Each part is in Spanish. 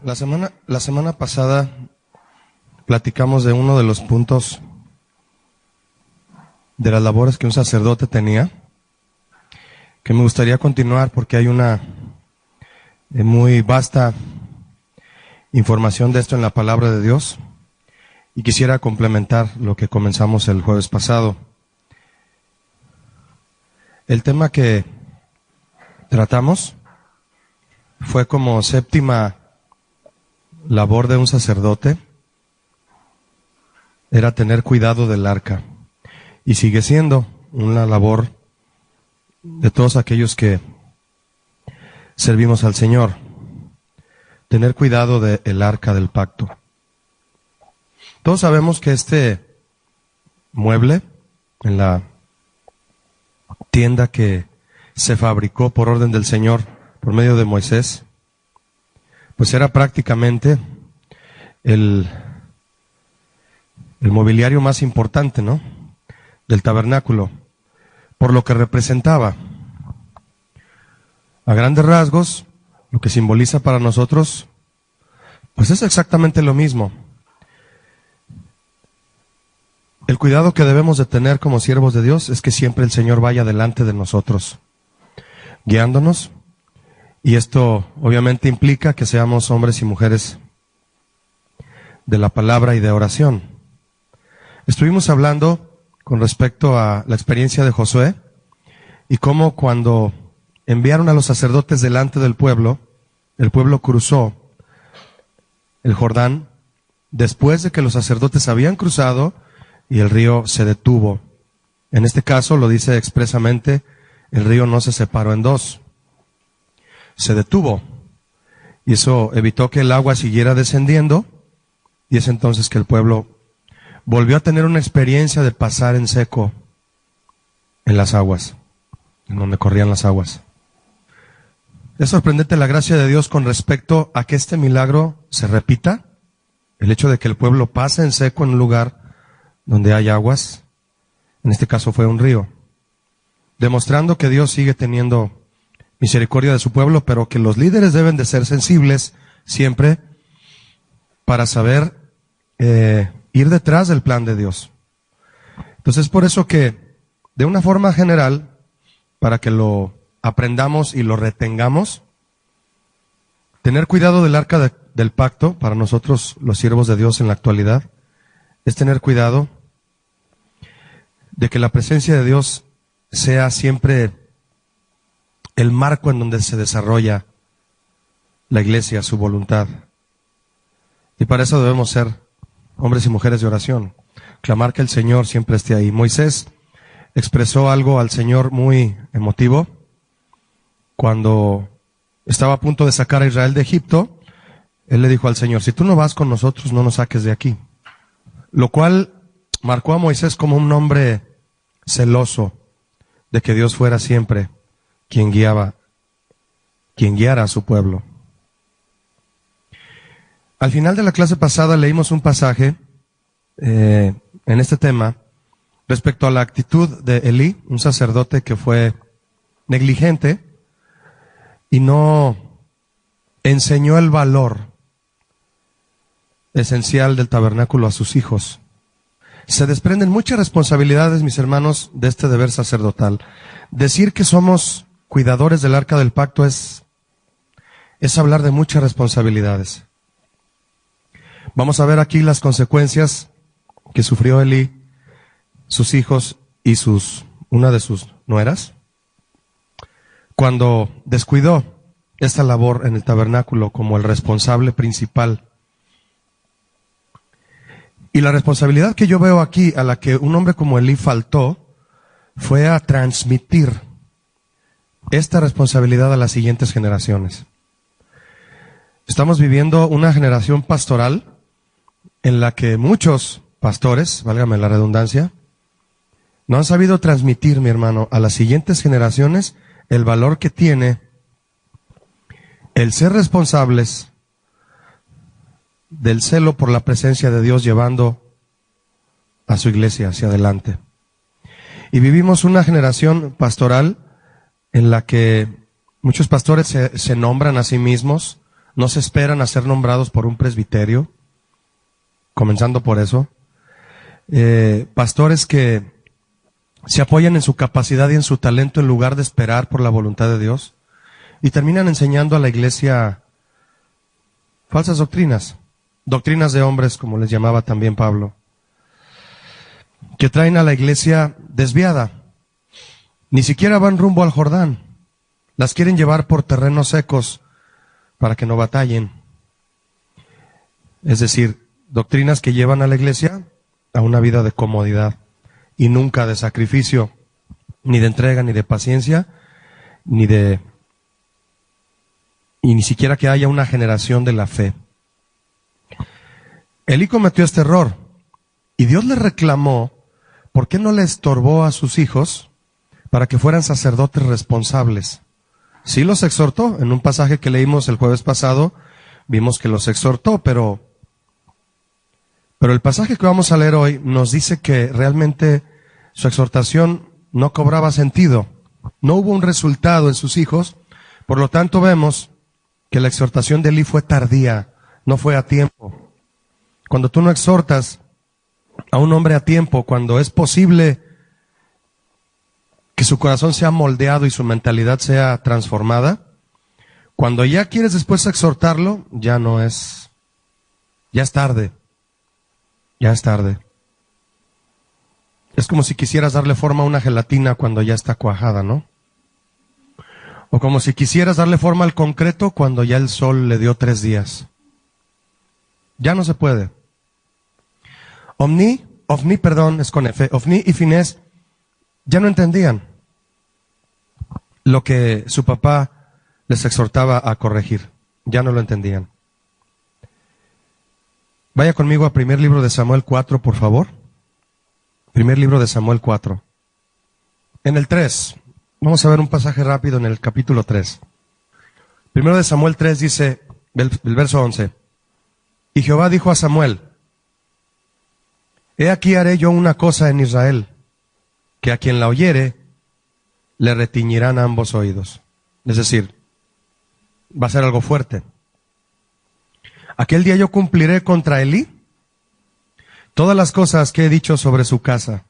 La semana pasada platicamos de uno de los puntos de las labores que un sacerdote tenía, que me gustaría continuar porque hay una muy vasta información de esto en la palabra de Dios y quisiera complementar lo que comenzamos el jueves pasado. El tema que tratamos fue como séptima labor de un sacerdote, era tener cuidado del arca, y sigue siendo una labor de todos aquellos que servimos al Señor, tener cuidado del arca del pacto. Todos sabemos que este mueble en la tienda que se fabricó por orden del Señor por medio de Moisés, pues era prácticamente el mobiliario más importante, ¿no?, del tabernáculo, por lo que representaba. A grandes rasgos, lo que simboliza para nosotros, pues es exactamente lo mismo. El cuidado que debemos de tener como siervos de Dios es que siempre el Señor vaya delante de nosotros, guiándonos. Y esto obviamente implica que seamos hombres y mujeres de la palabra y de oración. Estuvimos hablando con respecto a la experiencia de Josué y cómo cuando enviaron a los sacerdotes delante del pueblo, el pueblo cruzó el Jordán después de que los sacerdotes habían cruzado y el río se detuvo. En este caso lo dice expresamente, el río no se separó en dos. Se detuvo, y eso evitó que el agua siguiera descendiendo, y es entonces que el pueblo volvió a tener una experiencia de pasar en seco en las aguas, en donde corrían las aguas. Es sorprendente la gracia de Dios con respecto a que este milagro se repita, el hecho de que el pueblo pase en seco en un lugar donde hay aguas, en este caso fue un río, demostrando que Dios sigue teniendo misericordia de su pueblo, pero que los líderes deben de ser sensibles siempre para saber ir detrás del plan de Dios. Entonces, por eso que, de una forma general, para que lo aprendamos y lo retengamos, tener cuidado del arca del pacto, para nosotros los siervos de Dios en la actualidad, es tener cuidado de que la presencia de Dios sea siempre el marco en donde se desarrolla la iglesia, su voluntad. Y para eso debemos ser hombres y mujeres de oración, clamar que el Señor siempre esté ahí. Moisés expresó algo al Señor muy emotivo cuando estaba a punto de sacar a Israel de Egipto. Él le dijo al Señor: si tú no vas con nosotros, no nos saques de aquí. Lo cual marcó a Moisés como un hombre celoso de que Dios fuera siempre quien guiara a su pueblo. Al final de la clase pasada leímos un pasaje en este tema respecto a la actitud de Elí, un sacerdote que fue negligente y no enseñó el valor esencial del tabernáculo a sus hijos. Se desprenden muchas responsabilidades, mis hermanos, de este deber sacerdotal. Decir que somos cuidadores del arca del pacto es hablar de muchas responsabilidades. Vamos a ver aquí las consecuencias que sufrió Elí, sus hijos y una de sus nueras, cuando descuidó esta labor en el tabernáculo como el responsable principal. Y la responsabilidad que yo veo aquí a la que un hombre como Elí faltó fue a transmitir esta responsabilidad a las siguientes generaciones. Estamos viviendo una generación pastoral en la que muchos pastores, válgame la redundancia, no han sabido transmitir, mi hermano, a las siguientes generaciones el valor que tiene el ser responsables del celo por la presencia de Dios llevando a su iglesia hacia adelante. Y vivimos una generación pastoral en la que muchos pastores se nombran a sí mismos no se esperan a ser nombrados por un presbiterio, comenzando por eso. Pastores que se apoyan en su capacidad y en su talento en lugar de esperar por la voluntad de Dios, y terminan enseñando a la iglesia falsas doctrinas, doctrinas de hombres, como les llamaba también Pablo, que traen a la iglesia desviada. Ni siquiera van rumbo al Jordán, las quieren llevar por terrenos secos para que no batallen. Es decir, doctrinas que llevan a la iglesia a una vida de comodidad y nunca de sacrificio, ni de entrega, ni de paciencia, ni siquiera que haya una generación de la fe. Elí cometió este error y Dios le reclamó por qué no le estorbó a sus hijos para que fueran sacerdotes responsables. Sí los exhortó, en un pasaje que leímos el jueves pasado, vimos que los exhortó, pero el pasaje que vamos a leer hoy nos dice que realmente su exhortación no cobraba sentido, no hubo un resultado en sus hijos, por lo tanto vemos que la exhortación de Elí fue tardía, no fue a tiempo. Cuando tú no exhortas a un hombre a tiempo, cuando es posible que su corazón sea moldeado y su mentalidad sea transformada, cuando ya quieres después exhortarlo, ya es tarde. Ya es tarde. Es como si quisieras darle forma a una gelatina cuando ya está cuajada, ¿no? O como si quisieras darle forma al concreto cuando ya el sol le dio 3 días. Ya no se puede. Ofni, es con F. Ofni y Finés ya no entendían lo que su papá les exhortaba a corregir. Ya no lo entendían. Vaya conmigo a primer libro de Samuel 4, por favor. Primer libro de Samuel 4. En el 3, vamos a ver un pasaje rápido en el capítulo 3. Primero de Samuel 3 dice, el verso 11. Y Jehová dijo a Samuel, he aquí haré yo una cosa en Israel, que a quien la oyere, le retiñirán ambos oídos. Es decir, va a ser algo fuerte. Aquel día yo cumpliré contra Elí todas las cosas que he dicho sobre su casa,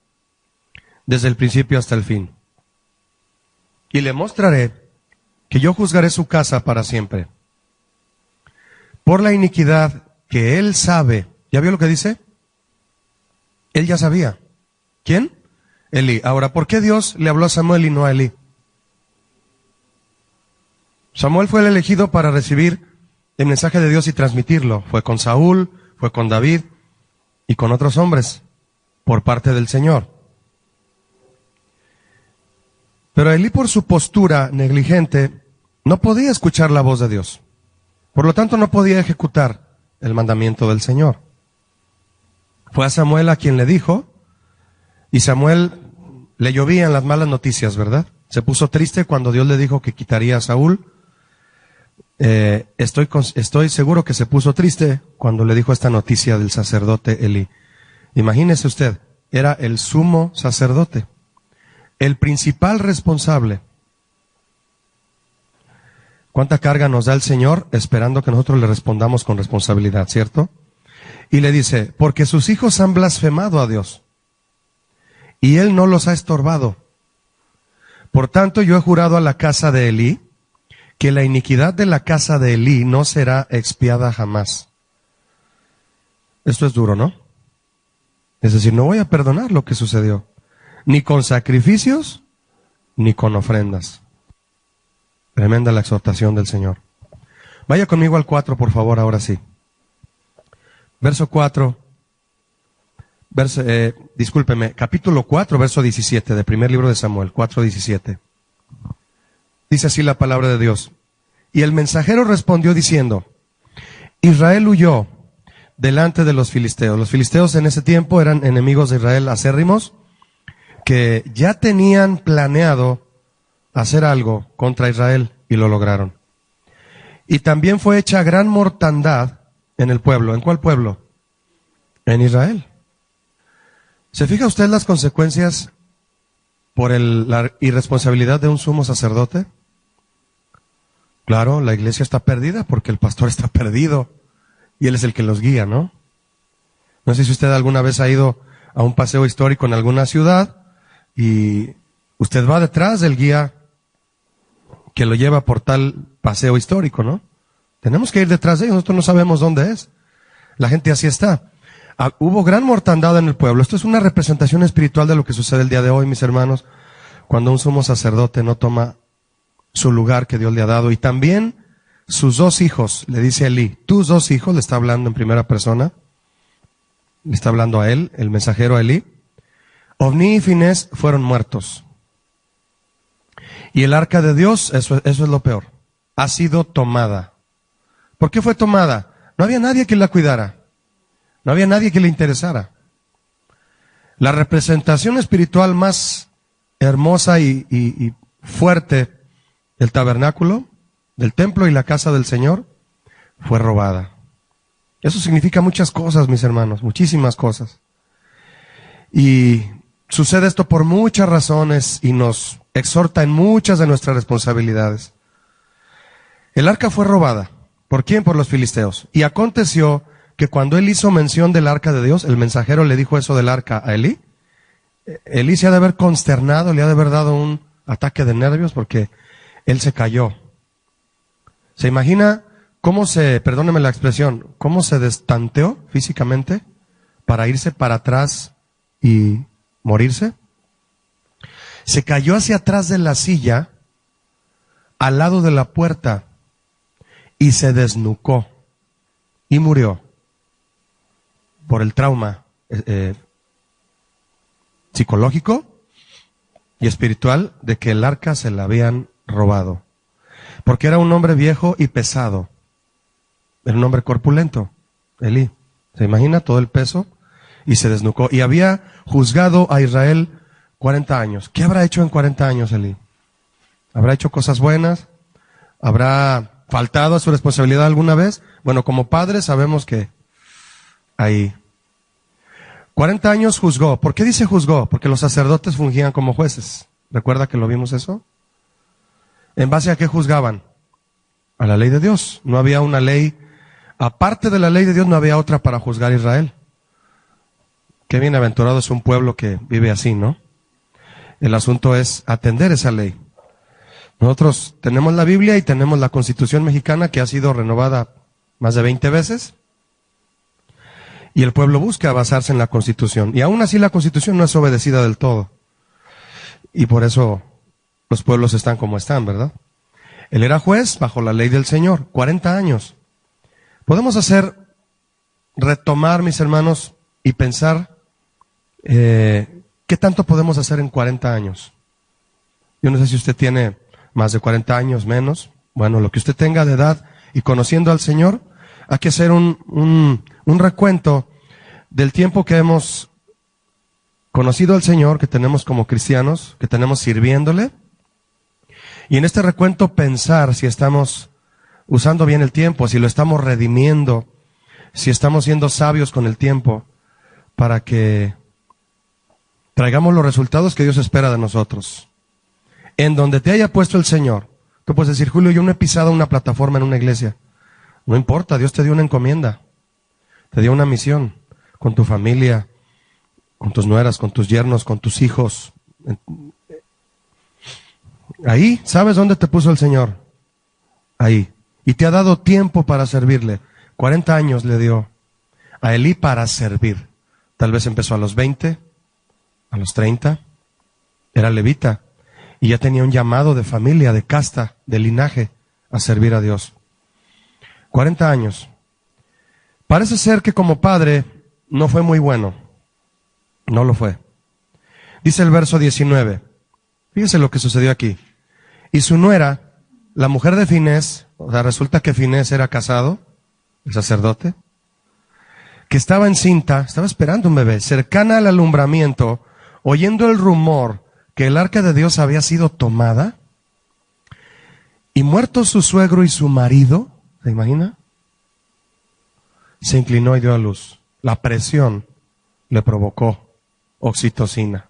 desde el principio hasta el fin. Y le mostraré que yo juzgaré su casa para siempre, por la iniquidad que él sabe. ¿Ya vio lo que dice? Él ya sabía. ¿Quién? Elí. Ahora, ¿por qué Dios le habló a Samuel y no a Elí? Samuel fue el elegido para recibir el mensaje de Dios y transmitirlo. Fue con Saúl, fue con David y con otros hombres por parte del Señor. Pero Elí, por su postura negligente, no podía escuchar la voz de Dios. Por lo tanto, no podía ejecutar el mandamiento del Señor. Fue a Samuel a quien le dijo, y Samuel le llovían las malas noticias, ¿verdad? Se puso triste cuando Dios le dijo que quitaría a Saúl. Estoy seguro que se puso triste cuando le dijo esta noticia del sacerdote Elí. Imagínese usted, era el sumo sacerdote, el principal responsable. ¿Cuánta carga nos da el Señor esperando que nosotros le respondamos con responsabilidad, cierto? Y le dice, porque sus hijos han blasfemado a Dios, y Él no los ha estorbado. Por tanto, yo he jurado a la casa de Elí, que la iniquidad de la casa de Elí no será expiada jamás. Esto es duro, ¿no? Es decir, no voy a perdonar lo que sucedió, ni con sacrificios, ni con ofrendas. Tremenda la exhortación del Señor. Vaya conmigo al 4, por favor, ahora sí. Verso 4, capítulo 4, verso 17, del primer libro de Samuel, 4:17. Dice así la palabra de Dios. Y el mensajero respondió diciendo, Israel huyó delante de los filisteos. Los filisteos en ese tiempo eran enemigos de Israel acérrimos, que ya tenían planeado hacer algo contra Israel y lo lograron. Y también fue hecha gran mortandad en el pueblo. ¿En cuál pueblo? En Israel. ¿Se fija usted las consecuencias por la irresponsabilidad de un sumo sacerdote? Claro, la iglesia está perdida porque el pastor está perdido y él es el que los guía, ¿no? No sé si usted alguna vez ha ido a un paseo histórico en alguna ciudad y usted va detrás del guía que lo lleva por tal paseo histórico, ¿no? Tenemos que ir detrás de ellos, nosotros no sabemos dónde es. La gente así está. Hubo gran mortandad en el pueblo. Esto es una representación espiritual de lo que sucede el día de hoy, mis hermanos, cuando un sumo sacerdote no toma su lugar que Dios le ha dado. Y también sus 2 hijos, le dice a Elí, tus 2 hijos, le está hablando en primera persona, le está hablando a él, el mensajero a Elí, Ofní y Finés fueron muertos. Y el arca de Dios, eso es lo peor, ha sido tomada. ¿Por qué fue tomada? No había nadie que la cuidara. No había nadie que le interesara. La representación espiritual más hermosa y fuerte del tabernáculo, del templo y la casa del Señor, fue robada. Eso significa muchas cosas, mis hermanos, muchísimas cosas. Y sucede esto por muchas razones y nos exhorta en muchas de nuestras responsabilidades. El arca fue robada. ¿Por quién? Por los filisteos. Y aconteció que cuando él hizo mención del arca de Dios, el mensajero le dijo eso del arca a Elí. Elí se ha de haber consternado, le ha de haber dado un ataque de nervios porque él se cayó. ¿Se imagina cómo perdóneme la expresión, cómo se destanteó físicamente para irse para atrás y morirse? Se cayó hacia atrás de la silla, al lado de la puerta, y se desnucó y murió por el trauma psicológico y espiritual de que el arca se la habían robado. Porque era un hombre viejo y pesado. Era un hombre corpulento, Elí. ¿Se imagina todo el peso? Y se desnucó. Y había juzgado a Israel 40 años. ¿Qué habrá hecho en 40 años Elí? ¿Habrá hecho cosas buenas? ¿Habrá faltado a su responsabilidad alguna vez? Bueno, como padres sabemos que ahí. 40 años juzgó. ¿Por qué dice juzgó? Porque los sacerdotes fungían como jueces. ¿Recuerda que lo vimos eso? ¿En base a qué juzgaban? A la ley de Dios. No había una ley, aparte de la ley de Dios no había otra para juzgar a Israel. Qué bienaventurado es un pueblo que vive así, ¿no? El asunto es atender esa ley. Nosotros tenemos la Biblia y tenemos la Constitución mexicana que ha sido renovada más de 20 veces. Y el pueblo busca basarse en la Constitución. Y aún así la Constitución no es obedecida del todo. Y por eso los pueblos están como están, ¿verdad? Él era juez bajo la ley del Señor, 40 años. Podemos retomar, mis hermanos, y pensar, ¿qué tanto podemos hacer en 40 años? Yo no sé si usted tiene más de 40 años, menos. Bueno, lo que usted tenga de edad y conociendo al Señor, hay que hacer un recuento del tiempo que hemos conocido al Señor, que tenemos como cristianos, que tenemos sirviéndole. Y en este recuento pensar si estamos usando bien el tiempo, si lo estamos redimiendo, si estamos siendo sabios con el tiempo, para que traigamos los resultados que Dios espera de nosotros. En donde te haya puesto el Señor. Tú puedes decir, Julio, yo no he pisado una plataforma en una iglesia. No importa, Dios te dio una encomienda. Te dio una misión con tu familia, con tus nueras, con tus yernos, con tus hijos. Ahí, ¿sabes dónde te puso el Señor? Ahí. Y te ha dado tiempo para servirle. 40 años le dio a Elí para servir. Tal vez empezó a los 20, a los 30. Era levita. Y ya tenía un llamado de familia, de casta, de linaje, a servir a Dios. 40 años. Parece ser que como padre no fue muy bueno. No lo fue. Dice el verso 19. Fíjese lo que sucedió aquí. Y su nuera, la mujer de Finés, o sea, resulta que Finés era casado, el sacerdote, que estaba encinta, estaba esperando un bebé, cercana al alumbramiento, oyendo el rumor que el arca de Dios había sido tomada, y muerto su suegro y su marido, ¿se imagina? Se inclinó y dio a luz. La presión le provocó oxitocina.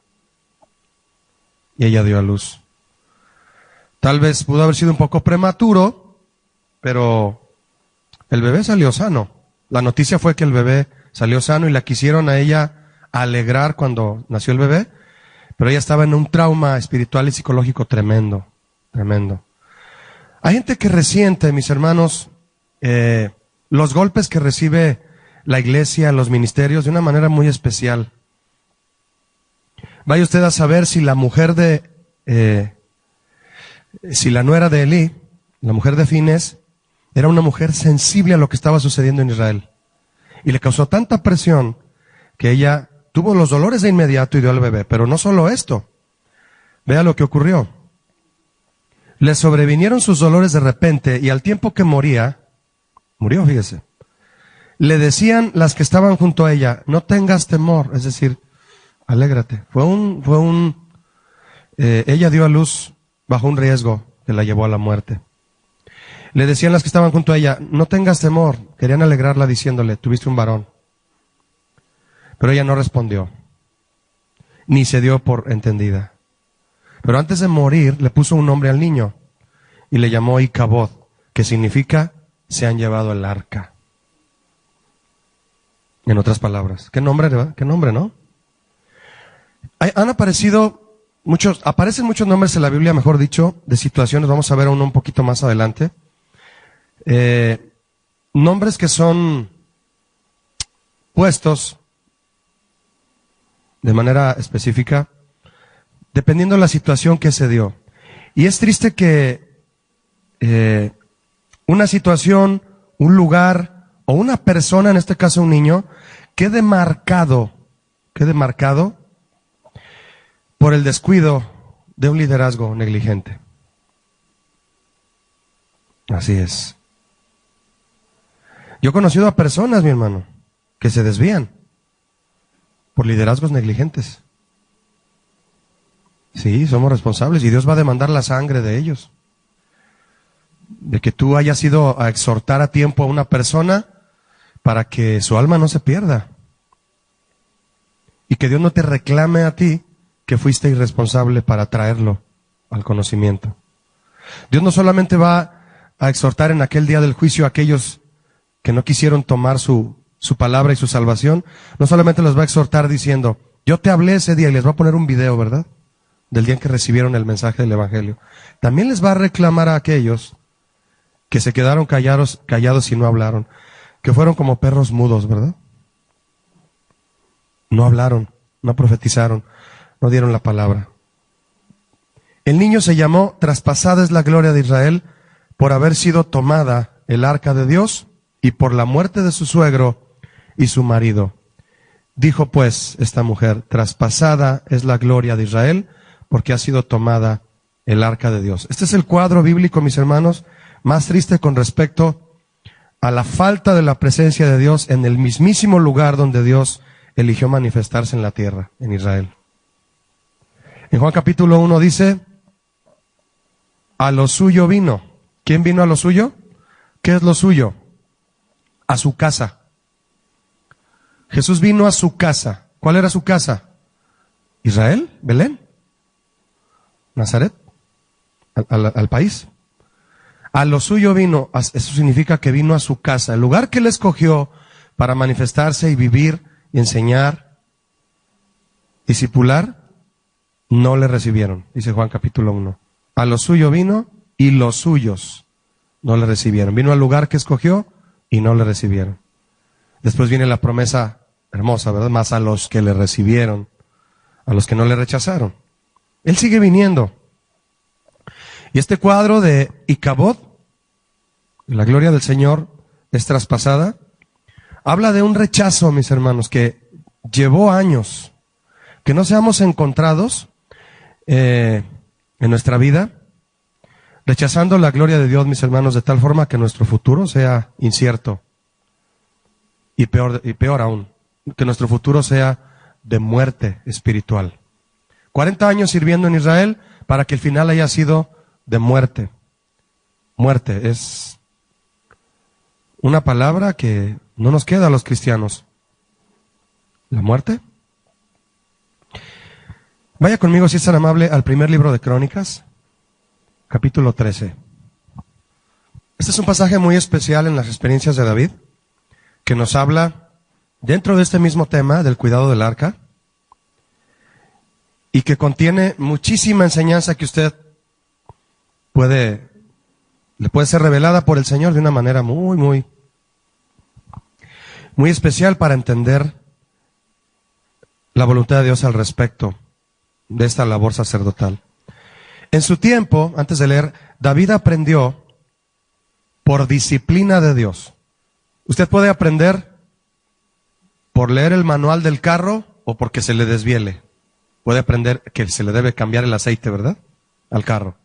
Y ella dio a luz. Tal vez pudo haber sido un poco prematuro, pero el bebé salió sano. La noticia fue que el bebé salió sano y la quisieron a ella alegrar cuando nació el bebé, pero ella estaba en un trauma espiritual y psicológico tremendo, tremendo. Hay gente que resiente, mis hermanos, los golpes que recibe la iglesia, los ministerios, de una manera muy especial. Vaya usted a saber si la mujer si la nuera de Elí, la mujer de Finés, era una mujer sensible a lo que estaba sucediendo en Israel. Y le causó tanta presión que ella tuvo los dolores de inmediato y dio al bebé. Pero no solo esto. Vea lo que ocurrió. Le sobrevinieron sus dolores de repente y al tiempo que murió, fíjese. Le decían las que estaban junto a ella, no tengas temor, es decir, alégrate. Ella dio a luz bajo un riesgo que la llevó a la muerte. Le decían las que estaban junto a ella, no tengas temor. Querían alegrarla diciéndole, tuviste un varón. Pero ella no respondió, ni se dio por entendida. Pero antes de morir, le puso un nombre al niño y le llamó Icabod, que significa, se han llevado el arca. En otras palabras, ¿qué nombre, no? Aparecen muchos nombres en la Biblia, mejor dicho, de situaciones, vamos a ver uno un poquito más adelante. Nombres que son puestos de manera específica, dependiendo de la situación que se dio. Y es triste que una situación, un lugar o una persona, en este caso un niño, quede marcado por el descuido de un liderazgo negligente. Así es. Yo he conocido a personas, mi hermano, que se desvían por liderazgos negligentes. Sí, somos responsables y Dios va a demandar la sangre de ellos. De que tú hayas ido a exhortar a tiempo a una persona para que su alma no se pierda. Y que Dios no te reclame a ti que fuiste irresponsable para traerlo al conocimiento. Dios no solamente va a exhortar en aquel día del juicio a aquellos que no quisieron tomar su palabra y su salvación, no solamente los va a exhortar diciendo, yo te hablé ese día, y les va a poner un video, ¿verdad?, del día en que recibieron el mensaje del Evangelio. También les va a reclamar a aquellos que se quedaron callados y no hablaron, que fueron como perros mudos, ¿verdad? No hablaron, no profetizaron, no dieron la palabra. El niño se llamó, traspasada es la gloria de Israel, por haber sido tomada el arca de Dios y por la muerte de su suegro y su marido. Dijo pues esta mujer, traspasada es la gloria de Israel, porque ha sido tomada el arca de Dios. Este es el cuadro bíblico, mis hermanos, más triste con respecto a la falta de la presencia de Dios en el mismísimo lugar donde Dios eligió manifestarse en la tierra, en Israel. En Juan capítulo 1 dice, a lo suyo vino. ¿Quién vino a lo suyo? ¿Qué es lo suyo? A su casa. Jesús vino a su casa. ¿Cuál era su casa? ¿Israel? ¿Belén? ¿Nazaret? Al país. A lo suyo vino, eso significa que vino a su casa, el lugar que él escogió para manifestarse y vivir y enseñar, discipular, no le recibieron, dice Juan capítulo 1. A lo suyo vino y los suyos no le recibieron. Vino al lugar que escogió y no le recibieron. Después viene la promesa hermosa, ¿verdad? Más a los que le recibieron, a los que no le rechazaron. Él sigue viniendo. Y este cuadro de Icabod, la gloria del Señor es traspasada, habla de un rechazo, mis hermanos, que llevó años. Que no seamos encontrados en nuestra vida, rechazando la gloria de Dios, mis hermanos, de tal forma que nuestro futuro sea incierto. Y peor aún, que nuestro futuro sea de muerte espiritual. 40 años sirviendo en Israel para que el final haya sido de muerte. Muerte es una palabra que no nos queda a los cristianos. ¿La muerte? Vaya conmigo, si es tan amable, al primer libro de Crónicas, capítulo 13. Este es un pasaje muy especial en las experiencias de David, que nos habla dentro de este mismo tema del cuidado del arca, y que contiene muchísima enseñanza que usted le puede ser revelada por el Señor de una manera muy especial para entender la voluntad de Dios al respecto de esta labor sacerdotal. En su tiempo, antes de leer, David aprendió por disciplina de Dios. Usted puede aprender por leer el manual del carro o porque se le desviele. Puede aprender que se le debe cambiar el aceite, ¿verdad?, al carro.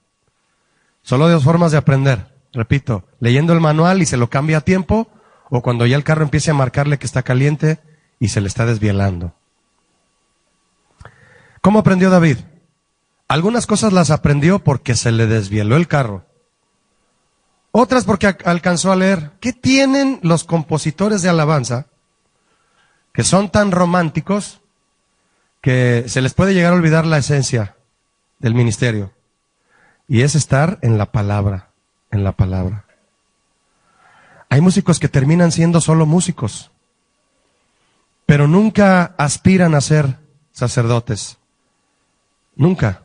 Solo hay dos formas de aprender. Repito, leyendo el manual y se lo cambia a tiempo, o cuando ya el carro empiece a marcarle que está caliente y se le está desvielando. ¿Cómo aprendió David? Algunas cosas las aprendió porque se le desvieló el carro. Otras porque alcanzó a leer. ¿Qué tienen los compositores de alabanza que son tan románticos que se les puede llegar a olvidar la esencia del ministerio? Y es estar en la palabra, en la palabra. Hay músicos que terminan siendo solo músicos, pero nunca aspiran a ser sacerdotes. Nunca.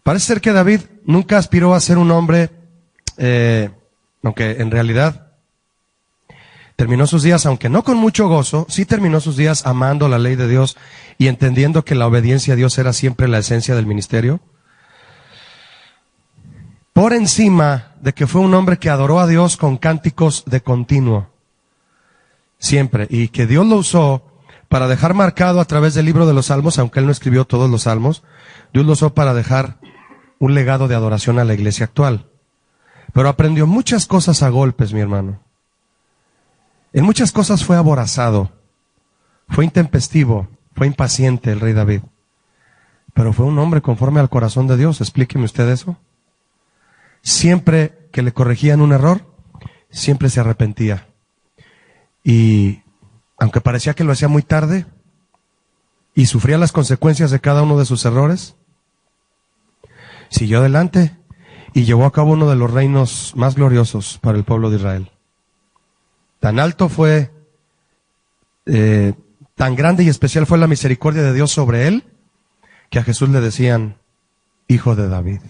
Parece ser que David nunca aspiró a ser un hombre, aunque en realidad terminó sus días, aunque no con mucho gozo, sí terminó sus días amando la ley de Dios y entendiendo que la obediencia a Dios era siempre la esencia del ministerio. Por encima de que fue un hombre que adoró a Dios con cánticos de continuo, siempre, y que Dios lo usó para dejar marcado a través del libro de los Salmos, aunque él no escribió todos los Salmos, Dios lo usó para dejar un legado de adoración a la iglesia actual. Pero aprendió muchas cosas a golpes, mi hermano. En muchas cosas fue aborazado, fue intempestivo, fue impaciente el rey David. Pero fue un hombre conforme al corazón de Dios, explíqueme usted eso. Siempre que le corregían un error, siempre se arrepentía. Y aunque parecía que lo hacía muy tarde y sufría las consecuencias de cada uno de sus errores, siguió adelante y llevó a cabo uno de los reinos más gloriosos para el pueblo de Israel. Tan alto fue, tan grande y especial fue la misericordia de Dios sobre él, que a Jesús le decían, Hijo de David.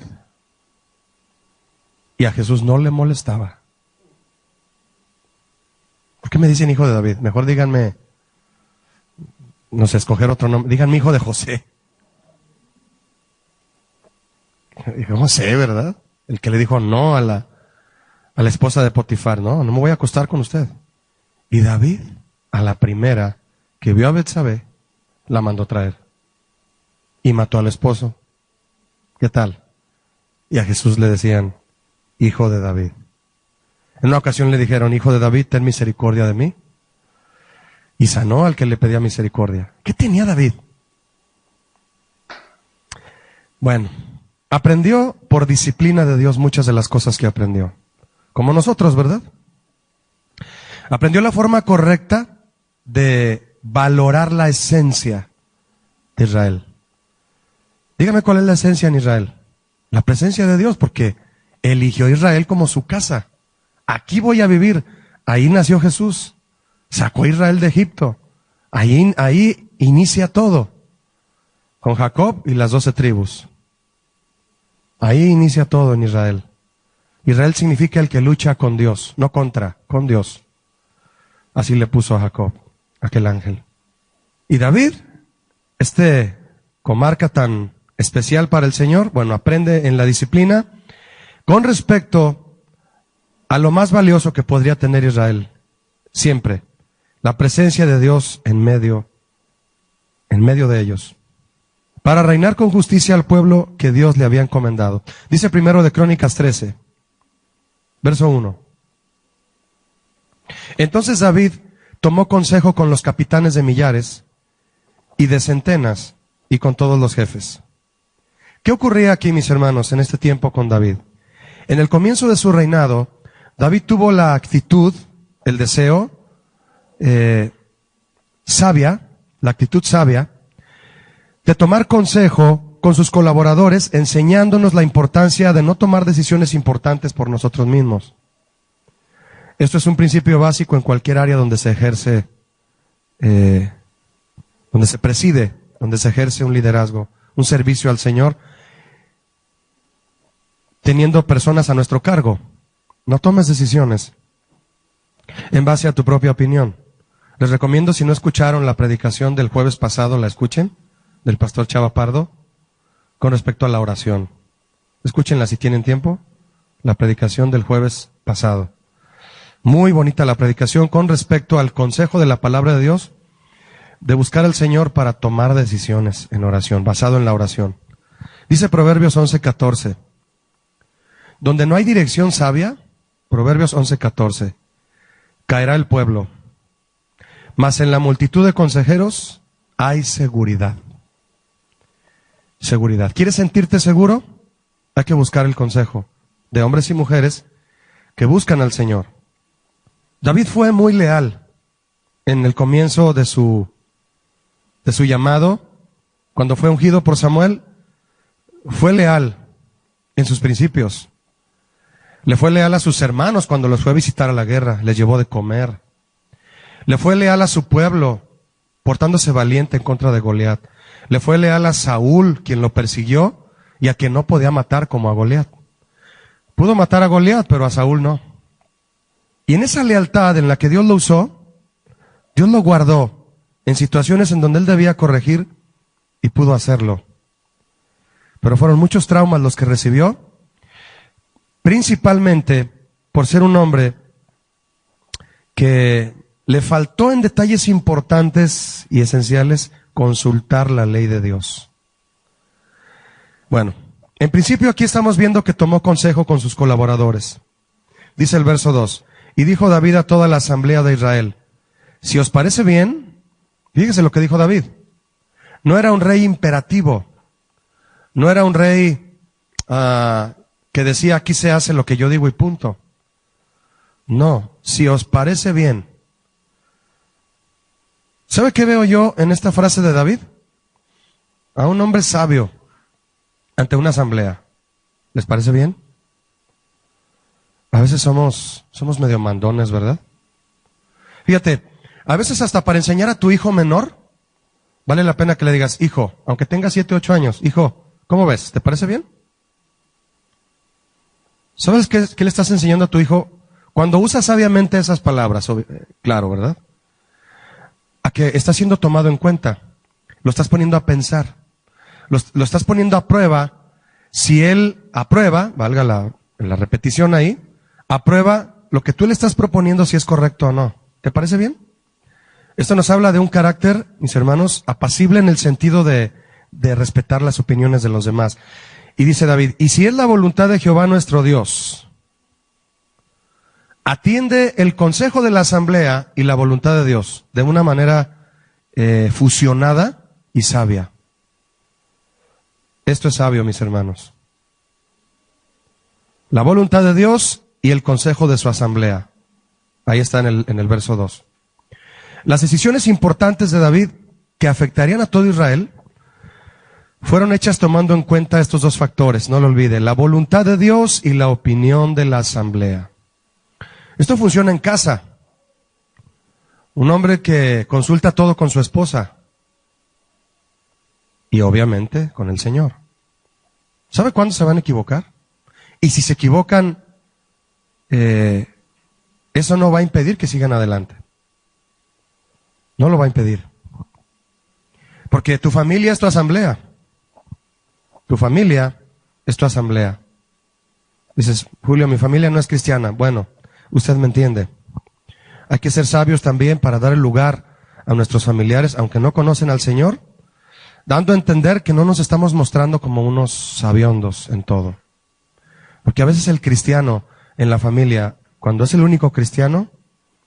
Y a Jesús no le molestaba. ¿Por qué me dicen hijo de David? Mejor díganme, no sé, escoger otro nombre. Díganme hijo de José. José, ¿verdad? El que le dijo no a la esposa de Potifar. No me voy a acostar con usted. Y David, a la primera que vio a Betsabé, la mandó traer. Y mató al esposo. ¿Qué tal? Y a Jesús le decían, Hijo de David. En una ocasión le dijeron, Hijo de David, ten misericordia de mí. Y sanó al que le pedía misericordia. ¿Qué tenía David? Bueno, aprendió por disciplina de Dios muchas de las cosas que aprendió. Como nosotros, ¿verdad? Aprendió la forma correcta de valorar la esencia de Israel. Dígame cuál es la esencia en Israel. La presencia de Dios, porque eligió a Israel como su casa. Aquí voy a vivir. Ahí nació Jesús. Sacó a Israel de Egipto. Ahí inicia todo. Con Jacob y las 12 tribus. Ahí inicia todo en Israel. Israel significa el que lucha con Dios, no contra, con Dios. Así le puso a Jacob, aquel ángel. Y David, comarca tan especial para el Señor, bueno, aprende en la disciplina con respecto a lo más valioso que podría tener Israel, siempre, la presencia de Dios en medio de ellos, para reinar con justicia al pueblo que Dios le había encomendado. Dice primero de Crónicas 13, verso 1. Entonces David tomó consejo con los capitanes de millares y de centenas y con todos los jefes. ¿Qué ocurría aquí, mis hermanos, en este tiempo con David? En el comienzo de su reinado, David tuvo la actitud, el deseo sabia, de tomar consejo con sus colaboradores, enseñándonos la importancia de no tomar decisiones importantes por nosotros mismos. Esto es un principio básico en cualquier área donde se ejerce, donde se preside, donde se ejerce un liderazgo, un servicio al Señor, teniendo personas a nuestro cargo. No tomes decisiones en base a tu propia opinión. Les recomiendo, si no escucharon la predicación del jueves pasado, la escuchen, del pastor Chava Pardo, con respecto a la oración. Escúchenla si tienen tiempo, la predicación del jueves pasado. Muy bonita la predicación con respecto al consejo de la palabra de Dios, de buscar al Señor para tomar decisiones en oración, basado en la oración. Dice Proverbios 11:14, donde no hay dirección sabia, Proverbios 11:14, caerá el pueblo, mas en la multitud de consejeros hay seguridad. Seguridad. ¿Quieres sentirte seguro? Hay que buscar el consejo de hombres y mujeres que buscan al Señor. David fue muy leal en el comienzo de su llamado. Cuando fue ungido por Samuel, fue leal en sus principios. Le fue leal a sus hermanos cuando los fue a visitar a la guerra, les llevó de comer. Le fue leal a su pueblo, portándose valiente en contra de Goliat. Le fue leal a Saúl, quien lo persiguió, y a quien no podía matar como a Goliat. Pudo matar a Goliat, pero a Saúl no. Y en esa lealtad en la que Dios lo usó, Dios lo guardó en situaciones en donde él debía corregir y pudo hacerlo. Pero fueron muchos traumas los que recibió, principalmente por ser un hombre que le faltó en detalles importantes y esenciales consultar la ley de Dios. Bueno, en principio aquí estamos viendo que tomó consejo con sus colaboradores. Dice el verso 2, y dijo David a toda la asamblea de Israel, si os parece bien, fíjese lo que dijo David, no era un rey imperativo, no era un rey que decía aquí se hace lo que yo digo y punto. No, si os parece bien. ¿Sabe qué veo yo en esta frase de David? A un hombre sabio ante una asamblea. ¿Les parece bien? A veces somos medio mandones, ¿verdad? Fíjate, a veces hasta para enseñar a tu hijo menor, vale la pena que le digas, hijo, aunque tenga 7 o 8 años, hijo, ¿cómo ves? ¿Te parece bien? ¿Sabes qué le estás enseñando a tu hijo? Cuando usas sabiamente esas palabras, claro, ¿verdad? A que está siendo tomado en cuenta. Lo estás poniendo a pensar. Lo estás poniendo a prueba. Si él aprueba, valga la repetición ahí, aprueba lo que tú le estás proponiendo si es correcto o no. ¿Te parece bien? Esto nos habla de un carácter, mis hermanos, apacible en el sentido de respetar las opiniones de los demás. Y dice David, y si es la voluntad de Jehová nuestro Dios, atiende el consejo de la asamblea y la voluntad de Dios de una manera fusionada y sabia. Esto es sabio, mis hermanos. La voluntad de Dios y el consejo de su asamblea. Ahí está en el verso 2. Las decisiones importantes de David que afectarían a todo Israel fueron hechas tomando en cuenta estos dos factores, no lo olvide, la voluntad de Dios y la opinión de la asamblea. Esto funciona en casa. Un hombre que consulta todo con su esposa y obviamente con el Señor. ¿Sabe cuándo se van a equivocar? Y si se equivocan, eso no va a impedir que sigan adelante. No lo va a impedir. Porque tu familia es tu asamblea. Tu familia es tu asamblea. Dices, Julio, mi familia no es cristiana. Bueno, usted me entiende. Hay que ser sabios también para dar el lugar a nuestros familiares, aunque no conocen al Señor, dando a entender que no nos estamos mostrando como unos sabiondos en todo. Porque a veces el cristiano en la familia, cuando es el único cristiano,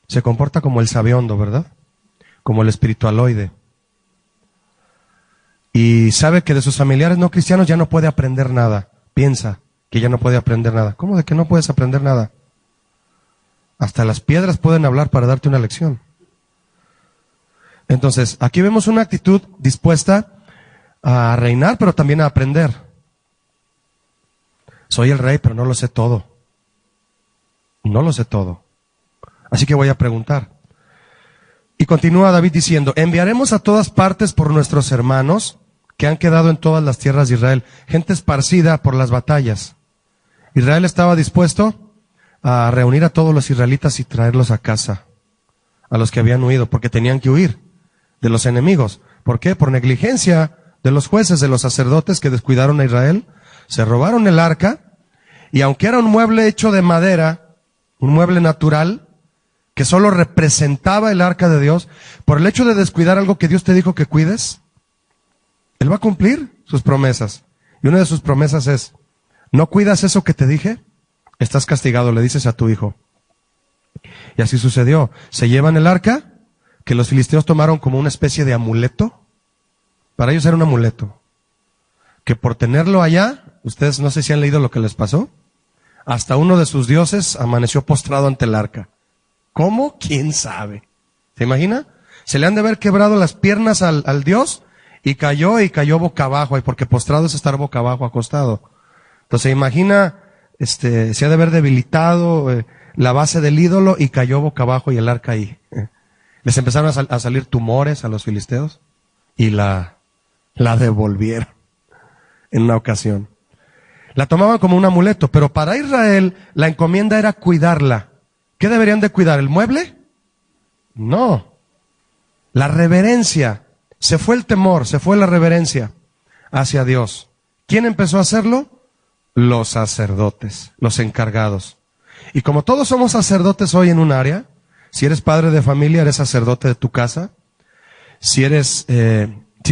se comporta como el sabiondo, ¿verdad? Como el espiritualoide. Y sabe que de sus familiares no cristianos ya no puede aprender nada. Piensa que ya no puede aprender nada. ¿Cómo de que no puedes aprender nada? Hasta las piedras pueden hablar para darte una lección. Entonces, aquí vemos una actitud dispuesta a reinar, pero también a aprender. Soy el rey, pero no lo sé todo. No lo sé todo. Así que voy a preguntar. Y continúa David diciendo, enviaremos a todas partes por nuestros hermanos que han quedado en todas las tierras de Israel, gente esparcida por las batallas. Israel estaba dispuesto a reunir a todos los israelitas y traerlos a casa, a los que habían huido, porque tenían que huir de los enemigos. ¿Por qué? Por negligencia de los jueces, de los sacerdotes que descuidaron a Israel, se robaron el arca, y aunque era un mueble hecho de madera, un mueble natural, que solo representaba el arca de Dios, por el hecho de descuidar algo que Dios te dijo que cuides, Él va a cumplir sus promesas. Y una de sus promesas es, ¿no cuidas eso que te dije? Estás castigado, le dices a tu hijo. Y así sucedió. Se llevan el arca, que los filisteos tomaron como una especie de amuleto. Para ellos era un amuleto. Que por tenerlo allá, ustedes no sé si han leído lo que les pasó, hasta uno de sus dioses amaneció postrado ante el arca. ¿Cómo? ¿Quién sabe? ¿Se imagina? Se le han de haber quebrado las piernas al Dios y cayó boca abajo, y porque postrado es estar boca abajo, acostado. Entonces imagina, se ha de haber debilitado la base del ídolo y cayó boca abajo y el arca ahí. Les empezaron a salir tumores a los filisteos y la devolvieron en una ocasión. La tomaban como un amuleto, pero para Israel la encomienda era cuidarla. ¿Qué deberían de cuidar? ¿El mueble? No. La reverencia. Se fue el temor, se fue la reverencia hacia Dios. ¿Quién empezó a hacerlo? Los sacerdotes, los encargados. Y como todos somos sacerdotes hoy en un área, si eres padre de familia, eres sacerdote de tu casa. Si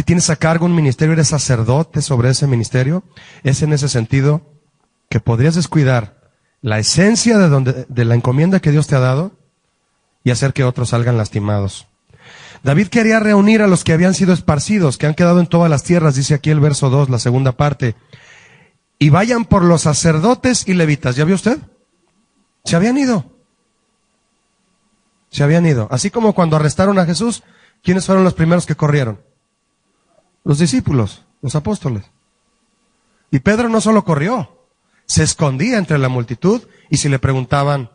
tienes a cargo un ministerio, eres sacerdote sobre ese ministerio. Es en ese sentido que podrías descuidar la esencia de la encomienda que Dios te ha dado y hacer que otros salgan lastimados. David quería reunir a los que habían sido esparcidos, que han quedado en todas las tierras, dice aquí el verso 2, la segunda parte. Y vayan por los sacerdotes y levitas. ¿Ya vio usted? Se habían ido. Se habían ido. Así como cuando arrestaron a Jesús, ¿quiénes fueron los primeros que corrieron? Los discípulos, los apóstoles. Y Pedro no solo corrió, se escondía entre la multitud, y si le preguntaban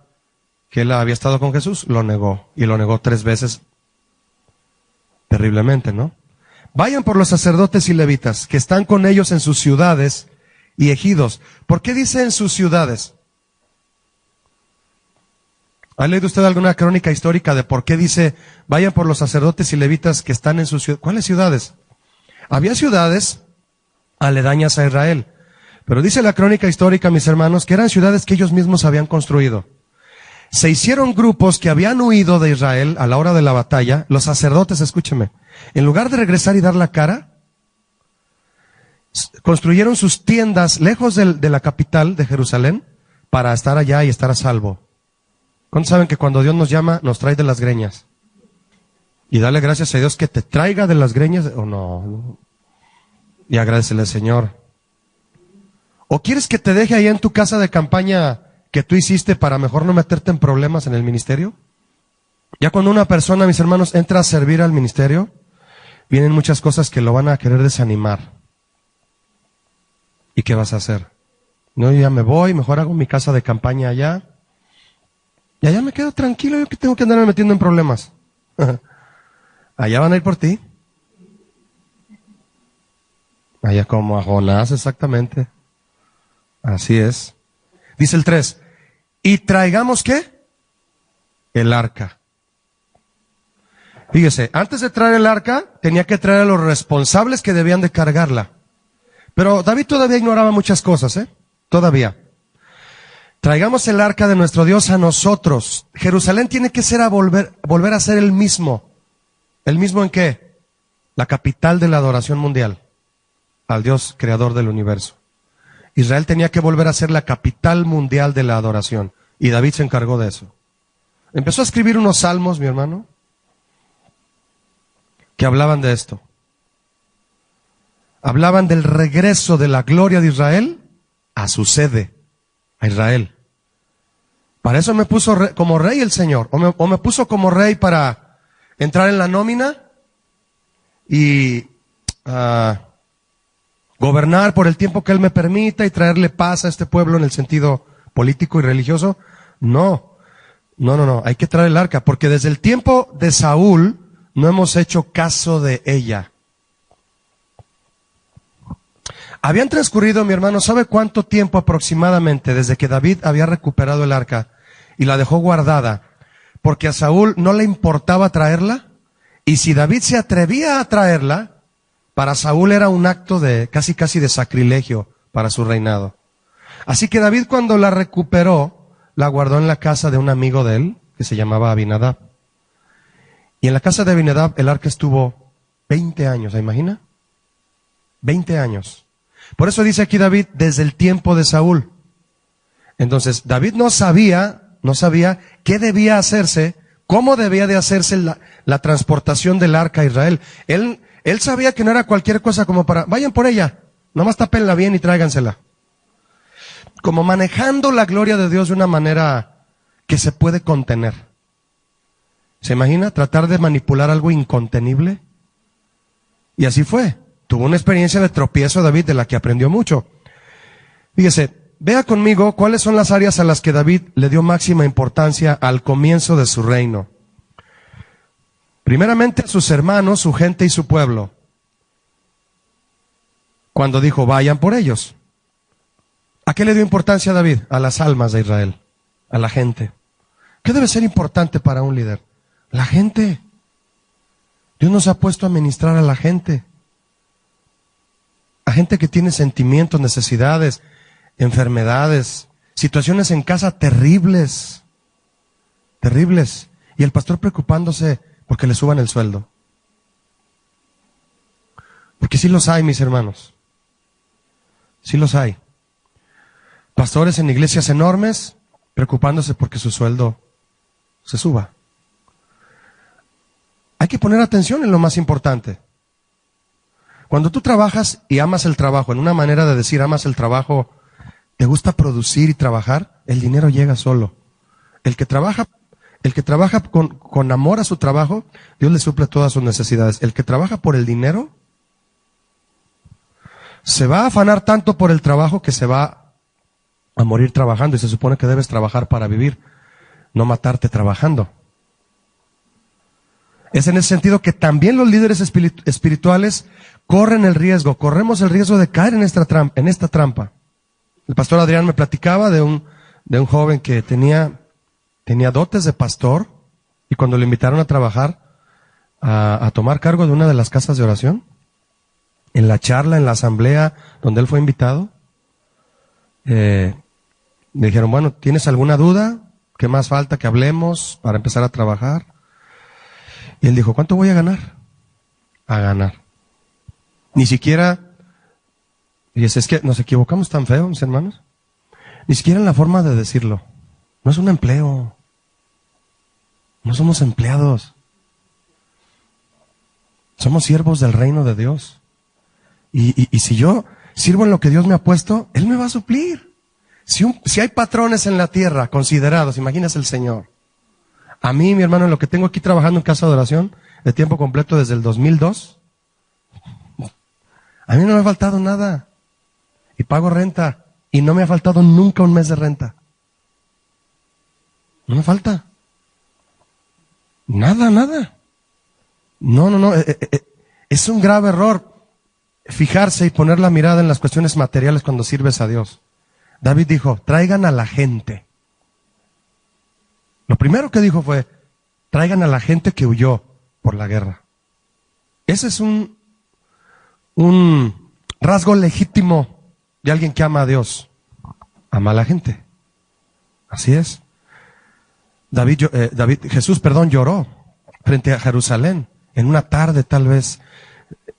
que él había estado con Jesús, lo negó. Y lo negó 3 veces. Terriblemente, ¿no? Vayan por los sacerdotes y levitas, que están con ellos en sus ciudades y ejidos. ¿Por qué dice en sus ciudades? ¿Ha leído usted alguna crónica histórica de por qué dice, vayan por los sacerdotes y levitas que están en sus ciudades? ¿Cuáles ciudades? Había ciudades aledañas a Israel. Pero dice la crónica histórica, mis hermanos, que eran ciudades que ellos mismos habían construido. Se hicieron grupos que habían huido de Israel a la hora de la batalla. Los sacerdotes, escúcheme, en lugar de regresar y dar la cara, construyeron sus tiendas lejos de la capital de Jerusalén para estar allá y estar a salvo. ¿Cuántos saben que cuando Dios nos llama, nos trae de las greñas? Y dale gracias a Dios que te traiga de las greñas, o no. Y agradecele al Señor. ¿O quieres que te deje ahí en tu casa de campaña que tú hiciste para mejor no meterte en problemas en el ministerio? Ya cuando una persona, mis hermanos, entra a servir al ministerio, vienen muchas cosas que lo van a querer desanimar. ¿Y qué vas a hacer? No, yo ya me voy, mejor hago mi casa de campaña allá. Y allá me quedo tranquilo, yo que tengo que andarme metiendo en problemas. Allá van a ir por ti. Allá como a Jonás, exactamente. Así es. Dice el 3. ¿Y traigamos qué? El arca. Fíjese, antes de traer el arca, tenía que traer a los responsables que debían de cargarla. Pero David todavía ignoraba muchas cosas, Todavía. Traigamos el arca de nuestro Dios a nosotros. Jerusalén tiene que ser volver a ser el mismo. ¿El mismo en qué? La capital de la adoración mundial. Al Dios creador del universo. Israel tenía que volver a ser la capital mundial de la adoración. Y David se encargó de eso. Empezó a escribir unos salmos, mi hermano, que hablaban de esto. Hablaban del regreso de la gloria de Israel a su sede, a Israel. Para eso me puso como rey el Señor. O me puso como rey para entrar en la nómina y gobernar por el tiempo que Él me permita y traerle paz a este pueblo en el sentido político y religioso. No. No, hay que traer el arca, porque desde el tiempo de Saúl no hemos hecho caso de ella. Habían transcurrido, mi hermano, ¿sabe cuánto tiempo aproximadamente desde que David había recuperado el arca y la dejó guardada? Porque a Saúl no le importaba traerla, y si David se atrevía a traerla, para Saúl era un acto de casi de sacrilegio para su reinado. Así que David, cuando la recuperó, la guardó en la casa de un amigo de él, que se llamaba Abinadab. Y en la casa de Abinadab el arca estuvo 20 años, ¿se imagina? 20 años. Por eso dice aquí David, desde el tiempo de Saúl. Entonces, David no sabía qué debía hacerse, cómo debía de hacerse la transportación del arca a Israel. Él sabía que no era cualquier cosa como para, vayan por ella, nomás tápenla bien y tráigansela. Como manejando la gloria de Dios de una manera que se puede contener. ¿Se imagina? Tratar de manipular algo incontenible. Y así fue. Tuvo una experiencia de tropiezo David de la que aprendió mucho. Fíjese, vea conmigo cuáles son las áreas a las que David le dio máxima importancia al comienzo de su reino. Primeramente a sus hermanos, su gente y su pueblo. Cuando dijo, vayan por ellos. ¿A qué le dio importancia a David? A las almas de Israel, a la gente. ¿Qué debe ser importante para un líder? La gente. Dios nos ha puesto a ministrar a la gente. A gente que tiene sentimientos, necesidades, enfermedades, situaciones en casa terribles. Terribles. Y el pastor preocupándose porque le suban el sueldo. Porque sí los hay, mis hermanos. Sí los hay. Pastores en iglesias enormes preocupándose porque su sueldo se suba. Hay que poner atención en lo más importante. Cuando tú trabajas y amas el trabajo, en una manera de decir amas el trabajo, te gusta producir y trabajar, el dinero llega solo. El que trabaja con amor a su trabajo, Dios le suple todas sus necesidades. El que trabaja por el dinero, se va a afanar tanto por el trabajo que se va a morir trabajando, y se supone que debes trabajar para vivir, no matarte trabajando. Es en ese sentido que también los líderes espirituales corremos el riesgo de caer en esta trampa. El pastor Adrián me platicaba de un joven que tenía dotes de pastor, y cuando le invitaron a trabajar, a tomar cargo de una de las casas de oración, en la charla, en la asamblea donde él fue invitado, me dijeron, bueno, ¿tienes alguna duda? ¿Qué más falta que hablemos para empezar a trabajar? Y él dijo, ¿cuánto voy a ganar? A ganar. Ni siquiera, y es que nos equivocamos tan feo, mis hermanos, ni siquiera en la forma de decirlo. No es un empleo. No somos empleados. Somos siervos del reino de Dios. Y si yo sirvo en lo que Dios me ha puesto, Él me va a suplir. Si hay patrones en la tierra considerados, imagínese el Señor. A mí, mi hermano, en lo que tengo aquí trabajando en casa de oración, de tiempo completo desde el 2002, a mí no me ha faltado nada. Y pago renta. Y no me ha faltado nunca un mes de renta. No me falta. Nada. No. Es un grave error fijarse y poner la mirada en las cuestiones materiales cuando sirves a Dios. David dijo, traigan a la gente. Lo primero que dijo fue, traigan a la gente que huyó por la guerra. Ese es un rasgo legítimo de alguien que ama a Dios. Ama a la gente. Así es. Jesús lloró frente a Jerusalén, en una tarde tal vez,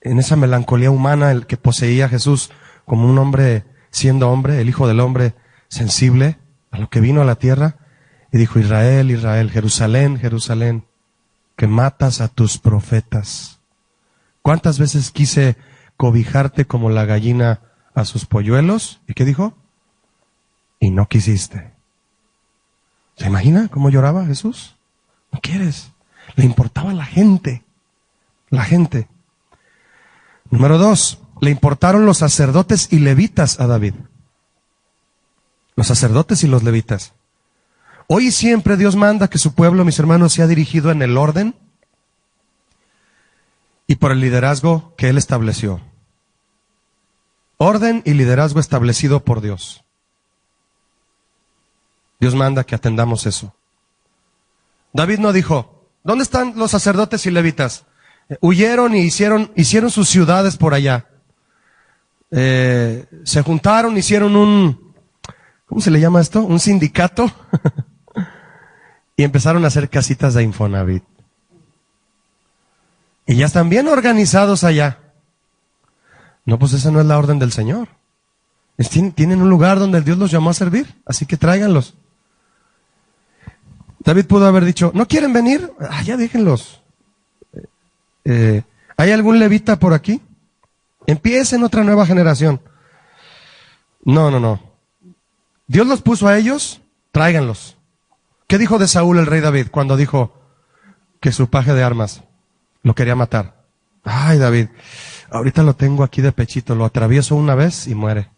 en esa melancolía humana el que poseía a Jesús como un hombre, siendo hombre, el Hijo del Hombre, sensible a lo que vino a la tierra, y dijo, Israel, Israel, Jerusalén, Jerusalén, que matas a tus profetas. ¿Cuántas veces quise cobijarte como la gallina a sus polluelos? ¿Y qué dijo? Y no quisiste. ¿Se imagina cómo lloraba Jesús? No quieres. Le importaba la gente. La gente. Número 2, le importaron los sacerdotes y levitas a David. Los sacerdotes y los levitas. Hoy y siempre Dios manda que su pueblo, mis hermanos, sea dirigido en el orden y por el liderazgo que Él estableció. Orden y liderazgo establecido por Dios. Dios manda que atendamos eso. David no dijo, ¿dónde están los sacerdotes y levitas? Huyeron y hicieron sus ciudades por allá. Se juntaron, hicieron ¿cómo se le llama esto? Un sindicato. Y empezaron a hacer casitas de Infonavit. Y ya están bien organizados allá. No, pues esa no es la orden del Señor. Tienen un lugar donde Dios los llamó a servir, así que tráiganlos. David pudo haber dicho, ¿no quieren venir? Ya déjenlos. ¿Hay algún levita por aquí? Empiecen otra nueva generación. No. Dios los puso a ellos, tráiganlos. ¿Qué dijo de Saúl el rey David cuando dijo que su paje de armas lo quería matar? Ay, David, ahorita lo tengo aquí de pechito, lo atravieso una vez y muere.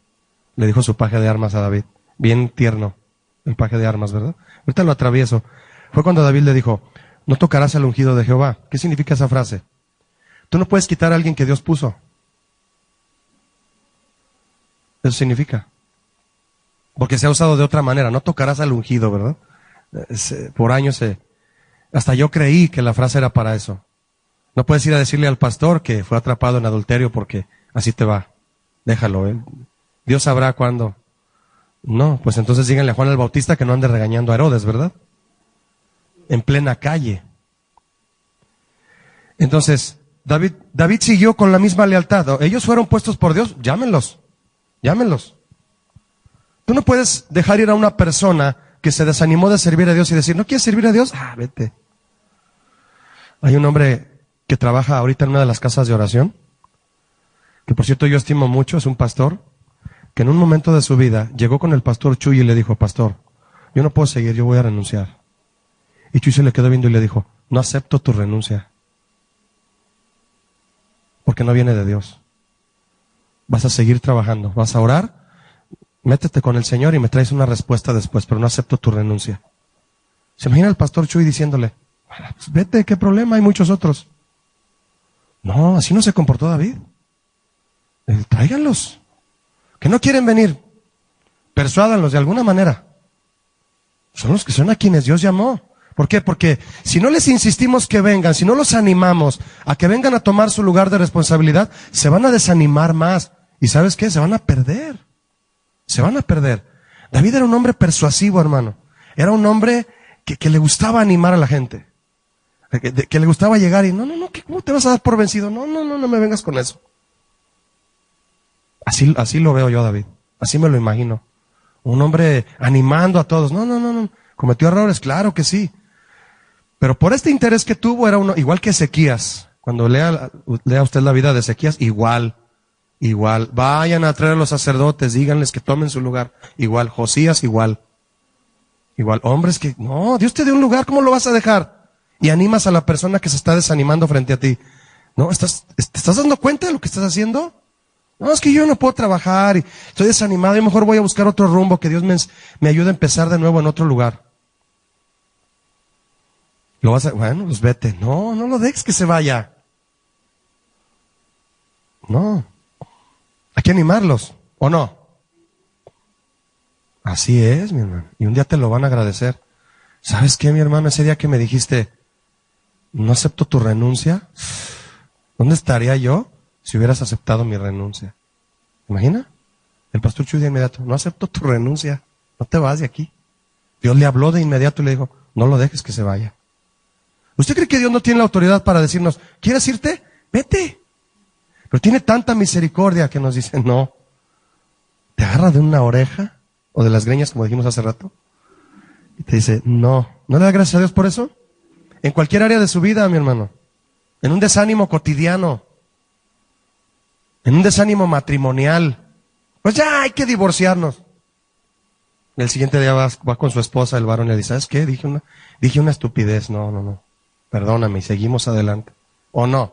Le dijo su paje de armas a David. Bien tierno el paje de armas, ¿verdad? Ahorita lo atravieso. Fue cuando David le dijo, no tocarás al ungido de Jehová. ¿Qué significa esa frase? Tú no puedes quitar a alguien que Dios puso. Eso significa. Porque se ha usado de otra manera. No tocarás al ungido, ¿verdad? Por años hasta yo creí que la frase era para eso. No puedes ir a decirle al pastor que fue atrapado en adulterio porque así te va. Déjalo, ¿eh? Dios sabrá cuándo. No, pues entonces díganle a Juan el Bautista que no ande regañando a Herodes, ¿verdad? En plena calle. Entonces, David siguió con la misma lealtad. Ellos fueron puestos por Dios, llámenlos. Tú no puedes dejar ir a una persona que se desanimó de servir a Dios y decir, ¿no quieres servir a Dios? Vete. Hay un hombre que trabaja ahorita en una de las casas de oración, que por cierto yo estimo mucho, es un pastor, que en un momento de su vida llegó con el pastor Chuy y le dijo, pastor, yo no puedo seguir, yo voy a renunciar. Y Chuy se le quedó viendo y le dijo, no acepto tu renuncia, porque no viene de Dios. Vas a seguir trabajando, vas a orar, métete con el Señor y me traes una respuesta después, pero no acepto tu renuncia. ¿Se imagina el pastor Chuy diciéndole, pues vete, qué problema, hay muchos otros? No, así no se comportó David. Tráiganlos. Que no quieren venir, persuádanlos de alguna manera. Son los que son a quienes Dios llamó. ¿Por qué? Porque si no les insistimos que vengan, si no los animamos a que vengan a tomar su lugar de responsabilidad, se van a desanimar más. ¿Y sabes qué? Se van a perder. David era un hombre persuasivo, hermano. Era un hombre que le gustaba animar a la gente. Que le gustaba llegar y, no, ¿cómo te vas a dar por vencido? No me vengas con eso. Así lo veo yo a David. Así me lo imagino. Un hombre animando a todos. No. ¿Cometió errores? Claro que sí. Pero por este interés que tuvo era uno, igual que Ezequías. Cuando lea usted la vida de Ezequías, igual. Vayan a traer a los sacerdotes, díganles que tomen su lugar. Igual. Josías, igual. Hombres que, no, Dios te dio un lugar, ¿cómo lo vas a dejar? Y animas a la persona que se está desanimando frente a ti. ¿No? ¿Te estás dando cuenta de lo que estás haciendo? No, es que yo no puedo trabajar y estoy desanimado y mejor voy a buscar otro rumbo, que Dios me ayude a empezar de nuevo en otro lugar. Bueno, pues vete. No lo dejes que se vaya. No. Hay que animarlos, ¿o no? Así es, mi hermano. Y un día te lo van a agradecer. ¿Sabes qué, mi hermano? Ese día que me dijiste, no acepto tu renuncia, ¿dónde estaría yo si hubieras aceptado mi renuncia? ¿Imagina? El pastor Chuy de inmediato, no acepto tu renuncia, no te vas de aquí. Dios le habló de inmediato y le dijo, no lo dejes que se vaya. ¿Usted cree que Dios no tiene la autoridad para decirnos, ¿quieres irte? Vete. Pero tiene tanta misericordia que nos dice, no. Te agarra de una oreja o de las greñas, como dijimos hace rato, y te dice, no. ¿No le da gracias a Dios por eso? En cualquier área de su vida, mi hermano. En un desánimo cotidiano. En un desánimo matrimonial. Pues ya hay que divorciarnos. Y el siguiente día va con su esposa, el varón, y le dice, ¿sabes qué? Dije una estupidez. No. Perdóname, y seguimos adelante. ¿O no?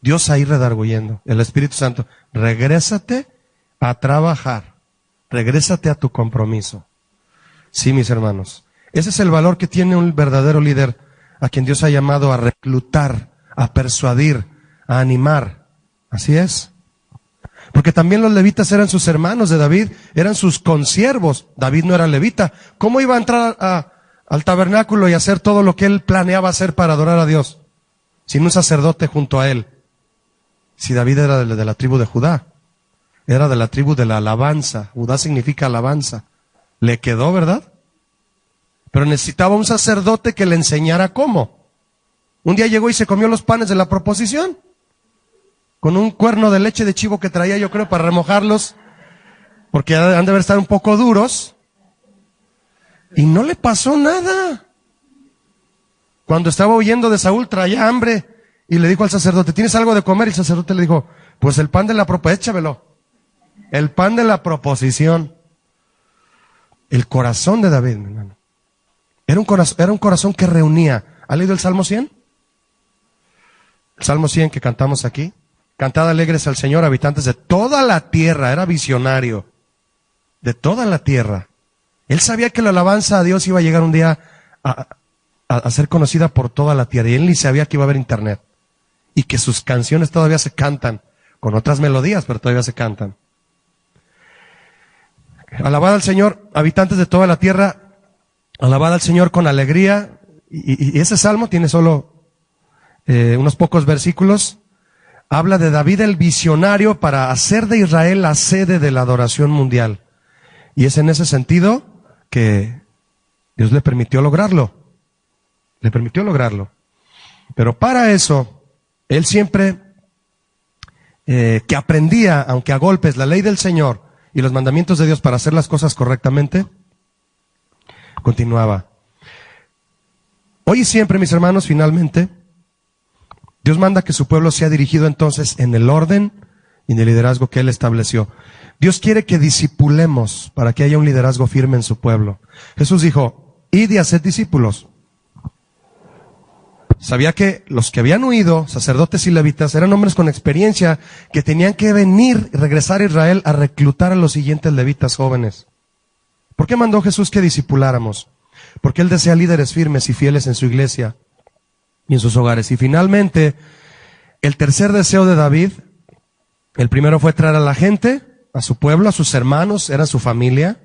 Dios ahí redarguyendo. El Espíritu Santo, regrésate a trabajar. Regrésate a tu compromiso. Sí, mis hermanos. Ese es el valor que tiene un verdadero líder a quien Dios ha llamado a reclutar, a persuadir, a animar. Así es. Porque también los levitas eran sus hermanos de David, eran sus consiervos. David no era levita. ¿Cómo iba a entrar al tabernáculo y hacer todo lo que él planeaba hacer para adorar a Dios sin un sacerdote junto a él? Si David era de la tribu de Judá, era de la tribu de la alabanza. Judá significa alabanza. Le quedó, ¿verdad? Pero necesitaba un sacerdote que le enseñara cómo. Un día llegó y se comió los panes de la proposición, con un cuerno de leche de chivo que traía, yo creo, para remojarlos, porque han de haber estado un poco duros, y no le pasó nada. Cuando estaba huyendo de Saúl, traía hambre, y le dijo al sacerdote, ¿tienes algo de comer? Y el sacerdote le dijo, pues el pan de la proposición, échamelo. El pan de la proposición. El corazón de David, mi hermano. Era un corazón que reunía. ¿Ha leído el Salmo 100? El Salmo 100 que cantamos aquí. Cantad alegres al Señor, habitantes de toda la tierra. Era visionario. De toda la tierra. Él sabía que la alabanza a Dios iba a llegar un día a ser conocida por toda la tierra. Y él ni sabía que iba a haber internet. Y que sus canciones todavía se cantan. Con otras melodías, pero todavía se cantan. Alabad al Señor, habitantes de toda la tierra. Alabad al Señor con alegría. Y ese salmo tiene solo unos pocos versículos. Habla de David el visionario para hacer de Israel la sede de la adoración mundial. Y es en ese sentido que Dios le permitió lograrlo. Le permitió lograrlo. Pero para eso, él siempre que aprendía, aunque a golpes, la ley del Señor y los mandamientos de Dios para hacer las cosas correctamente, continuaba. Hoy y siempre, mis hermanos, finalmente, Dios manda que su pueblo sea dirigido entonces en el orden y en el liderazgo que Él estableció. Dios quiere que discipulemos para que haya un liderazgo firme en su pueblo. Jesús dijo, id y haced discípulos. Sabía que los que habían huido, sacerdotes y levitas, eran hombres con experiencia que tenían que venir y regresar a Israel a reclutar a los siguientes levitas jóvenes. ¿Por qué mandó Jesús que discipuláramos? Porque Él desea líderes firmes y fieles en su iglesia y en sus hogares. Y finalmente, el tercer deseo de David, el primero fue traer a la gente, a su pueblo, a sus hermanos, era su familia,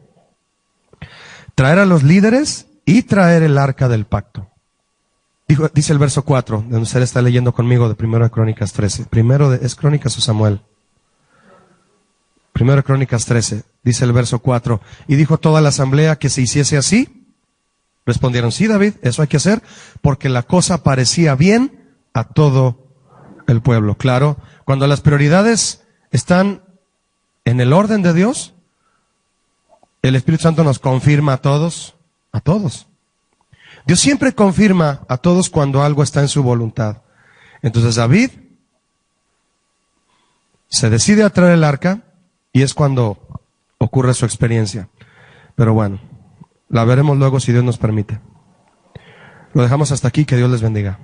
traer a los líderes y traer el arca del pacto. Dice el verso 4, donde usted está leyendo conmigo de 1 Crónicas 13. ¿Es Crónicas o Samuel? 1 Crónicas 13, dice el verso 4. Y dijo toda la asamblea que se hiciese así. Respondieron, sí, David, eso hay que hacer, porque la cosa parecía bien a todo el pueblo. Claro, cuando las prioridades están en el orden de Dios, el Espíritu Santo nos confirma a todos, a todos. Dios siempre confirma a todos cuando algo está en su voluntad. Entonces David se decide a traer el arca y es cuando ocurre su experiencia. Pero bueno, la veremos luego si Dios nos permite. Lo dejamos hasta aquí, que Dios les bendiga.